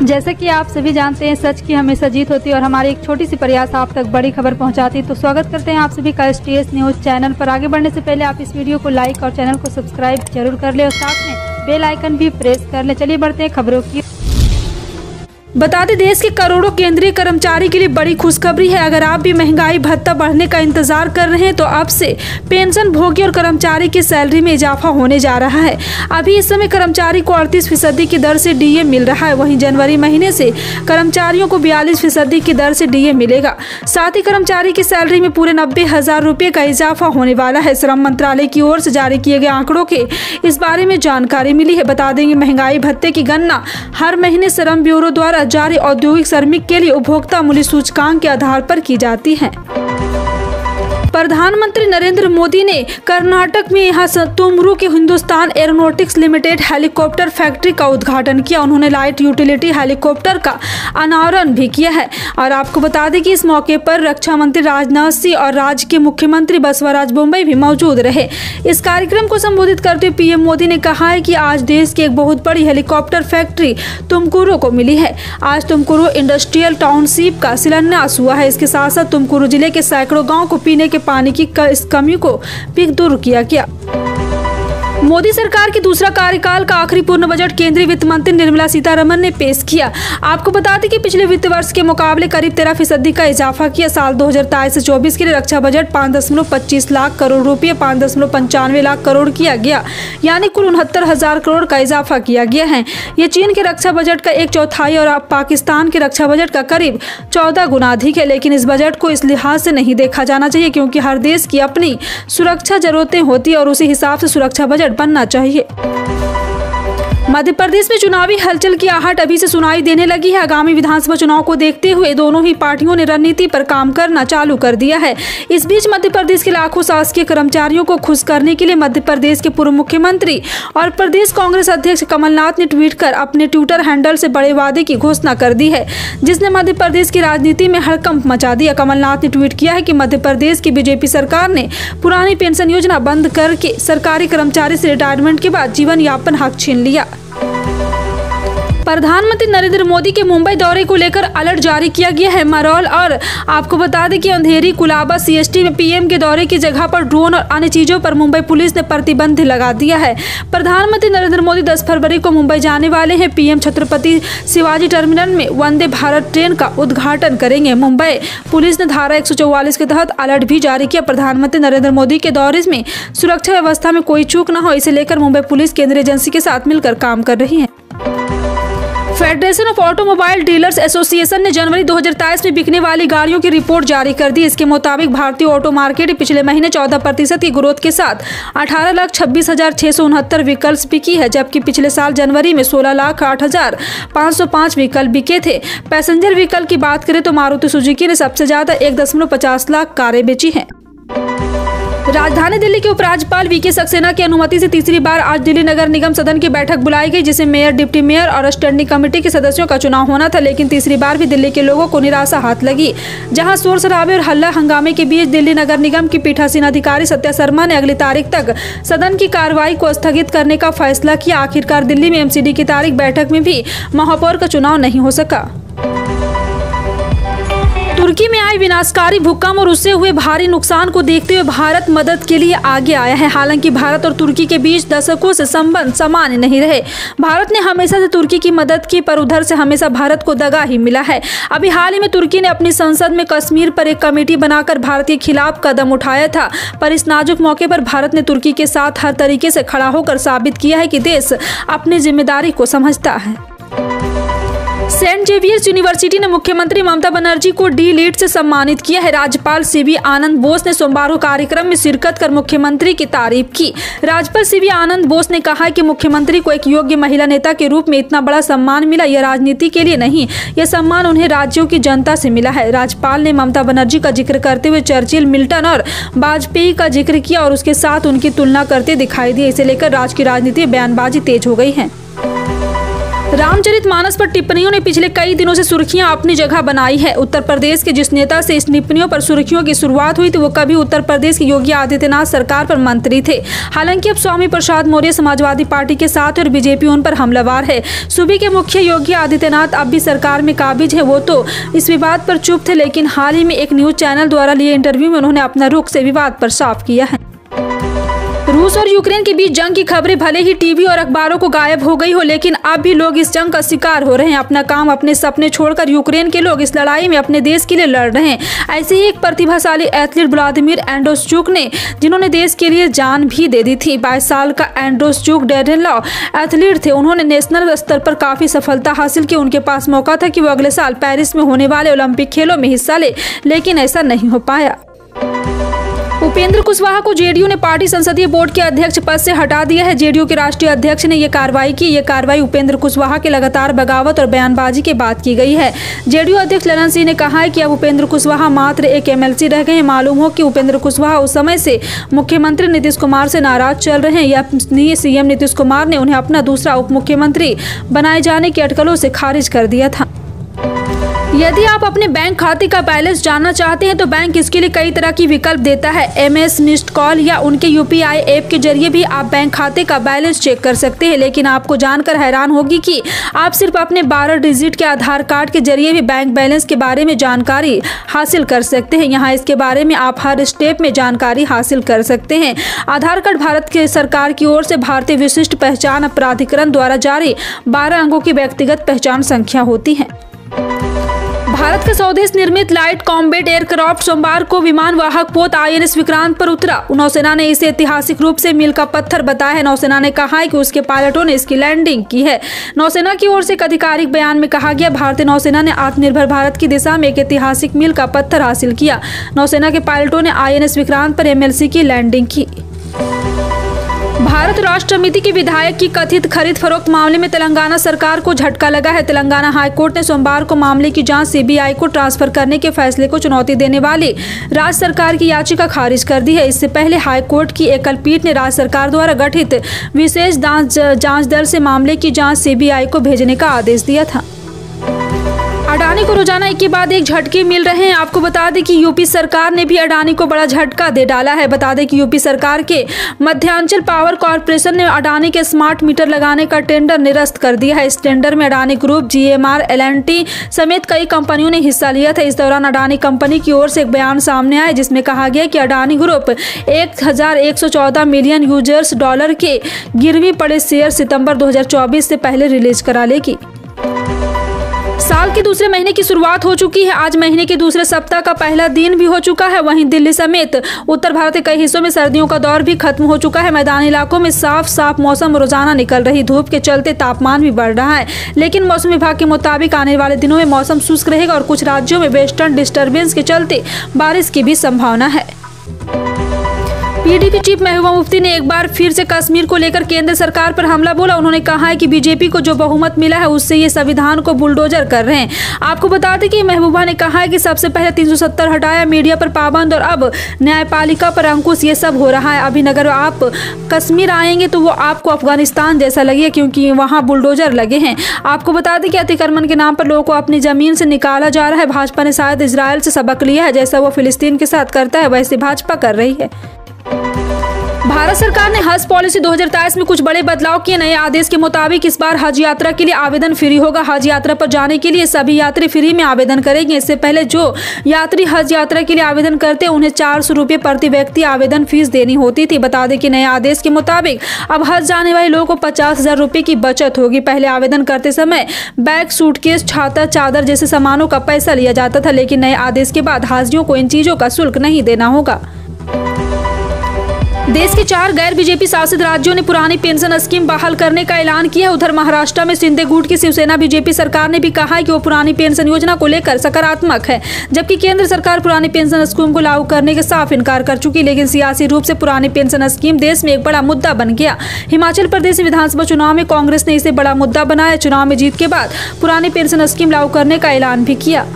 जैसे कि आप सभी जानते हैं, सच की हमेशा जीत होती है और हमारी एक छोटी सी प्रयास आप तक बड़ी खबर पहुंचाती है। तो स्वागत करते हैं आप सभी का STS न्यूज़ चैनल पर। आगे बढ़ने से पहले आप इस वीडियो को लाइक और चैनल को सब्सक्राइब जरूर कर ले और साथ में बेल आइकन भी प्रेस कर ले। चलिए बढ़ते हैं खबरों की। बता दें, देश के करोड़ों केंद्रीय कर्मचारी के लिए बड़ी खुशखबरी है। अगर आप भी महंगाई भत्ता बढ़ने का इंतजार कर रहे हैं तो अब से पेंशन भोगी और कर्मचारी की सैलरी में इजाफा होने जा रहा है। अभी इस समय कर्मचारी को 38% की दर से DA मिल रहा है। वहीं जनवरी महीने से कर्मचारियों को 42% की दर से DA मिलेगा। साथ ही कर्मचारी की सैलरी में पूरे 90,000 रुपये का इजाफा होने वाला है। श्रम मंत्रालय की ओर से जारी किए गए आंकड़ों के इस बारे में जानकारी मिली है। बता देंगे, महंगाई भत्ते की गणना हर महीने श्रम ब्यूरो द्वारा जारी औद्योगिक श्रमिक के लिए उपभोक्ता मूल्य सूचकांक के आधार पर की जाती है। प्रधानमंत्री नरेंद्र मोदी ने कर्नाटक में यहाँ तुमकुरू के Hindustan aeronautics limited helicopter factory का उद्घाटन किया। उन्होंने लाइट यूटिलिटी हेलीकॉप्टर का अनावरण भी किया है। और आपको बता दें कि इस मौके पर रक्षा मंत्री राजनाथ सिंह और राज्य के मुख्यमंत्री बसवराज बोम्मई भी मौजूद रहे। इस कार्यक्रम को संबोधित करते हुए PM मोदी ने कहा है कि आज देश की एक बहुत बड़ी हेलीकॉप्टर फैक्ट्री तुमकुरू को मिली है। आज तुमकुरू इंडस्ट्रियल टाउनशिप का शिलान्यास हुआ है। इसके साथ साथ तुमकुरू जिले के सैकड़ों गाँव को पीने के पानी की इस कमी को भी दूर किया गया। मोदी सरकार की दूसरा कार्यकाल का आखिरी पूर्ण बजट केंद्रीय वित्त मंत्री निर्मला सीतारमण ने पेश किया। आपको बता दें कि पिछले वित्त वर्ष के मुकाबले करीब 13% का इजाफा किया। साल 2023 से 24 के लिए रक्षा बजट 5.25 लाख करोड़ रुपये 5.95 लाख करोड़ किया गया, यानी कुल 69,000 करोड़ का इजाफा किया गया है। ये चीन के रक्षा बजट का 1/4 और पाकिस्तान के रक्षा बजट का करीब 14 गुना अधिक है। लेकिन इस बजट को इस लिहाज से नहीं देखा जाना चाहिए क्योंकि हर देश की अपनी सुरक्षा जरूरतें होती है और उसी हिसाब से सुरक्षा बजट बनना चाहिए। मध्य प्रदेश में चुनावी हलचल की आहट अभी से सुनाई देने लगी है। आगामी विधानसभा चुनाव को देखते हुए दोनों ही पार्टियों ने रणनीति पर काम करना चालू कर दिया है। इस बीच मध्य प्रदेश के लाखों शासकीय कर्मचारियों को खुश करने के लिए मध्य प्रदेश के पूर्व मुख्यमंत्री और प्रदेश कांग्रेस अध्यक्ष कमलनाथ ने ट्वीट कर अपने ट्विटर हैंडल से बड़े वादे की घोषणा कर दी है, जिसने मध्य प्रदेश की राजनीति में हड़कंप मचा दिया। कमलनाथ ने ट्वीट किया है कि मध्य प्रदेश की BJP सरकार ने पुरानी पेंशन योजना बंद करके सरकारी कर्मचारी से रिटायरमेंट के बाद जीवन यापन हक छीन लिया। प्रधानमंत्री नरेंद्र मोदी के मुंबई दौरे को लेकर अलर्ट जारी किया गया है। मरौल और आपको बता दें कि अंधेरी कुलाबा CST में PM के दौरे की जगह पर ड्रोन और अन्य चीजों पर मुंबई पुलिस ने प्रतिबंध लगा दिया है। प्रधानमंत्री नरेंद्र मोदी 10 फरवरी को मुंबई जाने वाले हैं। PM छत्रपति शिवाजी टर्मिनल में वंदे भारत ट्रेन का उद्घाटन करेंगे। मुंबई पुलिस ने धारा 144 के तहत अलर्ट भी जारी किया। प्रधानमंत्री नरेंद्र मोदी के दौरे में सुरक्षा व्यवस्था में कोई चूक न हो, इसे लेकर मुंबई पुलिस केंद्रीय एजेंसी के साथ मिलकर काम कर रही है। Federation of automobile dealers association ने जनवरी 2023 में बिकने वाली गाड़ियों की रिपोर्ट जारी कर दी। इसके मुताबिक भारतीय ऑटो मार्केट पिछले महीने 14% की ग्रोथ के साथ 18,26,669 व्हीकल्स बिकी है, जबकि पिछले साल जनवरी में 16,08,505 व्हीकल बिके थे। पैसेंजर व्हीकल की बात करें तो मारुति सुजुकी ने सबसे ज्यादा 1.50 लाख कारें बेची हैं। राजधानी दिल्ली के उपराज्यपाल VK सक्सेना की अनुमति से तीसरी बार आज दिल्ली नगर निगम सदन की बैठक बुलाई गई, जिसमें मेयर, डिप्टी मेयर और स्टैंडिंग कमेटी के सदस्यों का चुनाव होना था। लेकिन तीसरी बार भी दिल्ली के लोगों को निराशा हाथ लगी। जहां शोर शराबे और हल्ला हंगामे के बीच दिल्ली नगर निगम की पीठासीन अधिकारी सत्या शर्मा ने अगली तारीख तक सदन की कार्रवाई को स्थगित करने का फैसला किया। आखिरकार दिल्ली में MCD की तारीख बैठक में भी महापौर का चुनाव नहीं हो सका। तुर्की में आई विनाशकारी भूकंप और उससे हुए भारी नुकसान को देखते हुए भारत मदद के लिए आगे आया है। हालांकि भारत और तुर्की के बीच दशकों से संबंध सामान्य नहीं रहे। भारत ने हमेशा से तुर्की की मदद की, पर उधर से हमेशा भारत को दगा ही मिला है। अभी हाल ही में तुर्की ने अपनी संसद में कश्मीर पर एक कमेटी बनाकर भारत के खिलाफ कदम उठाया था, पर इस नाजुक मौके पर भारत ने तुर्की के साथ हर तरीके से खड़ा होकर साबित किया है कि देश अपनी जिम्मेदारी को समझता है। सेंट जेवियर्स यूनिवर्सिटी ने मुख्यमंत्री ममता बनर्जी को D.Litt से सम्मानित किया है। राज्यपाल CB आनंद बोस ने सोमवार को कार्यक्रम में शिरकत कर मुख्यमंत्री की तारीफ की। राज्यपाल CB आनंद बोस ने कहा कि मुख्यमंत्री को एक योग्य महिला नेता के रूप में इतना बड़ा सम्मान मिला, यह राजनीति के लिए नहीं, यह सम्मान उन्हें राज्यों की जनता से मिला है। राज्यपाल ने ममता बनर्जी का जिक्र करते हुए चर्चिल, मिल्टन और वाजपेयी का जिक्र किया और उसके साथ उनकी तुलना करते दिखाई दिए। इसे लेकर राज्य की राजनीति में बयानबाजी तेज हो गई है। रामचरितमानस पर टिप्पणियों ने पिछले कई दिनों से सुर्खियां अपनी जगह बनाई है। उत्तर प्रदेश के जिस नेता से इस टिप्पणियों पर सुर्खियों की शुरुआत हुई थी वो कभी उत्तर प्रदेश की योगी आदित्यनाथ सरकार पर मंत्री थे। हालांकि अब स्वामी प्रसाद मौर्य समाजवादी पार्टी के साथ और बीजेपी उन पर हमलावर है। सूबे के मुख्य योगी आदित्यनाथ अब भी सरकार में काबिज है। वो तो इस विवाद पर चुप थे, लेकिन हाल ही में एक न्यूज चैनल द्वारा लिए इंटरव्यू में उन्होंने अपना रुख से विवाद पर साफ किया है। रूस और यूक्रेन के बीच जंग की खबरें भले ही टीवी और अखबारों को गायब हो गई हो, लेकिन अब भी लोग इस जंग का शिकार हो रहे हैं। अपना काम, अपने सपने छोड़कर यूक्रेन के लोग इस लड़ाई में अपने देश के लिए लड़ रहे हैं। ऐसे ही एक प्रतिभाशाली एथलीट व्लादिमीर एंड्रोशचुक ने, जिन्होंने देश के लिए जान भी दे दी थी। 22 साल का एंड्रोशचुक डेडलॉ एथलीट थे। उन्होंने नेशनल स्तर पर काफी सफलता हासिल की। उनके पास मौका था कि वो अगले साल पेरिस में होने वाले ओलंपिक खेलों में हिस्सा ले, लेकिन ऐसा नहीं हो पाया। उपेंद्र कुशवाहा को जेडीयू ने पार्टी संसदीय बोर्ड के अध्यक्ष पद से हटा दिया है। जेडीयू के राष्ट्रीय अध्यक्ष ने ये कार्रवाई की। ये कार्रवाई उपेंद्र कुशवाहा के लगातार बगावत और बयानबाजी के बाद की गई है। जेडीयू अध्यक्ष ललन सिंह ने कहा है कि अब उपेंद्र कुशवाहा मात्र एक एमएलसी रह गए हैं। मालूम हो कि उपेंद्र कुशवाहा उस समय से मुख्यमंत्री नीतीश कुमार से नाराज चल रहे हैं। सीएम नीतीश कुमार ने उन्हें अपना दूसरा उप मुख्यमंत्री बनाए जाने की अटकलों से खारिज कर दिया था। यदि आप अपने बैंक खाते का बैलेंस जानना चाहते हैं तो बैंक इसके लिए कई तरह की विकल्प देता है। एमएस मिस्ड कॉल या उनके यूपीआई ऐप के जरिए भी आप बैंक खाते का बैलेंस चेक कर सकते हैं। लेकिन आपको जानकर हैरान होगी कि आप सिर्फ अपने 12 डिजिट के आधार कार्ड के जरिए भी बैंक बैलेंस के बारे में जानकारी हासिल कर सकते हैं। यहाँ इसके बारे में आप हर स्टेप में जानकारी हासिल कर सकते हैं। आधार कार्ड भारत के सरकार की ओर से भारतीय विशिष्ट पहचान प्राधिकरण द्वारा जारी 12 अंकों की व्यक्तिगत पहचान संख्या होती है। भारत का स्वदेश निर्मित लाइट कॉम्बैट एयरक्राफ्ट सोमवार को विमान वाहक पोत आईएनएस विक्रांत पर उतरा। नौसेना ने इसे ऐतिहासिक रूप से मील का पत्थर बताया है। नौसेना ने कहा है कि उसके पायलटों ने इसकी लैंडिंग की है। नौसेना की ओर से एक आधिकारिक बयान में कहा गया, भारतीय नौसेना ने आत्मनिर्भर भारत की दिशा में एक ऐतिहासिक मील का पत्थर हासिल किया। नौसेना के पायलटों ने आईएनएस विक्रांत पर एमएलसी की लैंडिंग की। भारत राष्ट्र समिति के विधायक की कथित खरीद फरोख्त मामले में तेलंगाना सरकार को झटका लगा है। तेलंगाना हाईकोर्ट ने सोमवार को मामले की जांच सीबीआई को ट्रांसफर करने के फैसले को चुनौती देने वाली राज्य सरकार की याचिका खारिज कर दी है। इससे पहले हाईकोर्ट की एकल पीठ ने राज्य सरकार द्वारा गठित विशेष जांच दल से मामले की जांच सीबीआई को भेजने का आदेश दिया था। अडानी को रोजाना एक के बाद एक झटके मिल रहे हैं। आपको बता दें कि यूपी सरकार ने भी अडानी को बड़ा झटका दे डाला है। बता दें कि यूपी सरकार के मध्यांचल पावर कॉर्पोरेशन ने अडानी के स्मार्ट मीटर लगाने का टेंडर निरस्त कर दिया है। इस टेंडर में अडानी ग्रुप, जीएमआर, एल&टी समेत कई कंपनियों ने हिस्सा लिया था। इस दौरान अडानी कंपनी की ओर से एक बयान सामने आया जिसमें कहा गया कि Adani group 1114 million users dollar के गिरवी पड़े शेयर सितंबर 2024 से पहले रिलीज करा लेगी। साल के दूसरे महीने की शुरुआत हो चुकी है। आज महीने के दूसरे सप्ताह का पहला दिन भी हो चुका है। वहीं दिल्ली समेत उत्तर भारत के कई हिस्सों में सर्दियों का दौर भी खत्म हो चुका है। मैदानी इलाकों में साफ मौसम, रोजाना निकल रही धूप के चलते तापमान भी बढ़ रहा है। लेकिन मौसम विभाग के मुताबिक आने वाले दिनों में मौसम शुष्क रहेगा और कुछ राज्यों में वेस्टर्न डिस्टर्बेंस के चलते बारिश की भी संभावना है। पीडीपी चीफ महबूबा मुफ्ती ने एक बार फिर से कश्मीर को लेकर केंद्र सरकार पर हमला बोला। उन्होंने कहा है कि बीजेपी को जो बहुमत मिला है उससे ये संविधान को बुलडोजर कर रहे हैं। आपको बता दें कि महबूबा ने कहा है कि सबसे पहले 370 हटाया, मीडिया पर पाबंद और अब न्यायपालिका पर अंकुश, ये सब हो रहा है। अभी अगर आप कश्मीर आएंगे तो वो आपको अफगानिस्तान जैसा लगेगा क्योंकि वहाँ बुलडोजर लगे हैं। आपको बता दें कि अतिक्रमण के नाम पर लोगों को अपनी जमीन से निकाला जा रहा है। भाजपा ने शायद इजरायल से सबक लिया है, जैसा वो फिलिस्तीन के साथ करता है वैसे भाजपा कर रही है। भारत सरकार ने हज पॉलिसी 2023 में कुछ बड़े बदलाव किए। नए आदेश के मुताबिक इस बार हज यात्रा के लिए आवेदन फ्री होगा। हज यात्रा पर जाने के लिए सभी यात्री फ्री में आवेदन करेंगे। इससे पहले जो यात्री हज यात्रा के लिए आवेदन करते हैं उन्हें 400 रुपये प्रति व्यक्ति आवेदन फीस देनी होती थी। बता दें कि नए आदेश के मुताबिक अब हज जाने वाले लोगों को 50,000 रुपये की बचत होगी। पहले आवेदन करते समय बैग, सूटकेस, छाता, चादर जैसे सामानों का पैसा लिया जाता था, लेकिन नए आदेश के बाद हाजियों को इन चीजों का शुल्क नहीं देना होगा। देश के 4 गैर बीजेपी शासित राज्यों ने पुरानी पेंशन स्कीम बहाल करने का ऐलान किया है। उधर महाराष्ट्र में शिंदे गुट की शिवसेना बीजेपी सरकार ने भी कहा है कि वो पुरानी पेंशन योजना को लेकर सकारात्मक है, जबकि केंद्र सरकार पुरानी पेंशन स्कीम को लागू करने के साफ इनकार कर चुकी। लेकिन सियासी रूप से पुरानी पेंशन स्कीम देश में एक बड़ा मुद्दा बन गया। हिमाचल प्रदेश विधानसभा चुनाव में कांग्रेस ने इसे बड़ा मुद्दा बनाया। चुनाव में जीत के बाद पुरानी पेंशन स्कीम लागू करने का ऐलान भी किया।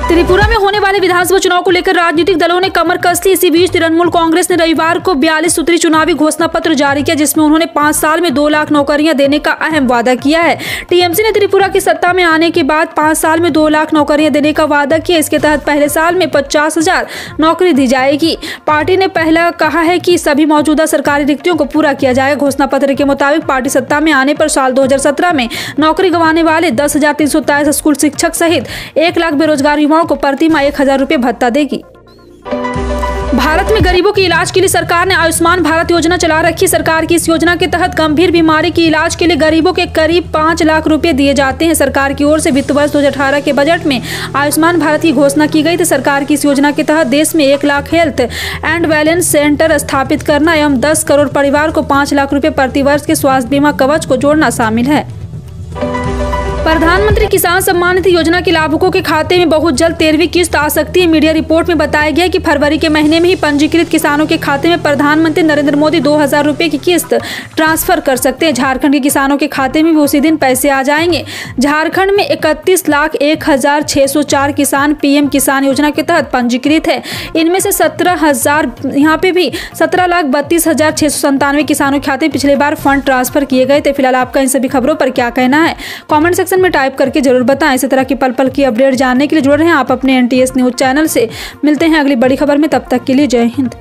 त्रिपुरा में होने वाले विधानसभा चुनाव को लेकर राजनीतिक दलों ने कमर कस ली। इसी बीच तृणमूल कांग्रेस ने रविवार को 42 सूत्री चुनावी घोषणा पत्र जारी किया, जिसमें उन्होंने 5 साल में 2 लाख नौकरियां देने का अहम वादा किया है। टीएमसी ने त्रिपुरा की सत्ता में आने के बाद 5 साल में 2 लाख नौकरियां देने का वादा किया। इसके तहत पहले साल में 50,000 नौकरी दी जाएगी। पार्टी ने पहला कहा है कि सभी मौजूदा सरकारी रिक्तियों को पूरा किया जाएगा। घोषणा पत्र के मुताबिक पार्टी सत्ता में आने पर साल 2017 में नौकरी गंवाने वाले 10,323 स्कूल शिक्षक सहित 1 लाख बेरोजगार युवाओं को प्रति माह 1,000 रुपये भत्ता देगी। भारत में गरीबों के इलाज के लिए सरकार ने आयुष्मान भारत योजना चला रखी। सरकार की इस योजना के तहत गंभीर बीमारी के इलाज के लिए गरीबों के करीब 5 लाख रुपए दिए जाते हैं। सरकार की ओर से वित्त वर्ष 2018 के बजट में आयुष्मान भारत की घोषणा की गई थी। सरकार की इस योजना के तहत देश में 1 lakh health and wellness centre स्थापित करना एवं 10 करोड़ परिवार को 5 लाख रुपए प्रति वर्ष के स्वास्थ्य बीमा कवच को जोड़ना शामिल है। प्रधानमंत्री किसान सम्मान निधि योजना के लाभुकों के खाते में बहुत जल्द 13वीं किस्त आ सकती है। मीडिया रिपोर्ट में बताया गया कि फरवरी के महीने में ही पंजीकृत किसानों के खाते में प्रधानमंत्री नरेंद्र मोदी 2,000 रुपये की किस्त ट्रांसफर कर सकते हैं। झारखंड के किसानों के खाते में भी उसी दिन पैसे आ जाएंगे। झारखंड में 31,01,604 किसान पीएम किसान योजना के तहत पंजीकृत है। इनमें से 17,000 यहाँ पे भी 17,32,697 किसानों के खाते पिछले बार फंड ट्रांसफर किए गए थे। फिलहाल आपका इन सभी खबरों पर क्या कहना है, कमेंट सेक्शन में टाइप करके जरूर बताएं। इसी तरह की पल पल की अपडेट जानने के लिए जुड़े रहें आप अपने NTS न्यूज चैनल से। मिलते हैं अगली बड़ी खबर में, तब तक के लिए जय हिंद।